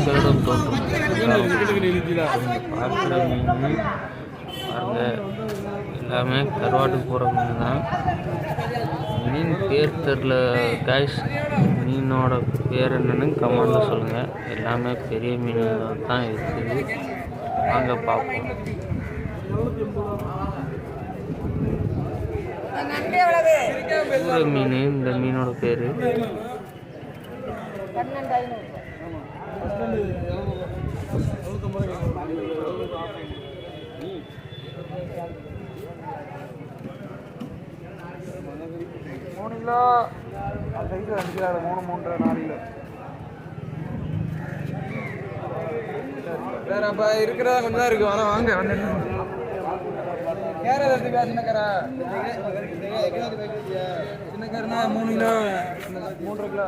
தேடும் தோட்டம் பார்க்குற மீன் பாருங்க, எல்லாமே கருவாட்டு போகிற மீன் தான். மீன் பேர் தெரில கைஸ், மீனோட பேர் என்னன்னு கமெண்டில் சொல்லுங்கள். எல்லாமே பெரிய மீன் தான் இருக்குது, வாங்க பார்ப்போம். மீன், இந்த மீனோட பேர் வேறப்பா இருக்கிறதா கொஞ்சம் தான் இருக்கு. ஆனால் வாங்க வந்து கேரளா எடுத்துக்கா. சின்னக்காரா சின்னக்காரனா 3 kilo 3.5 kilo.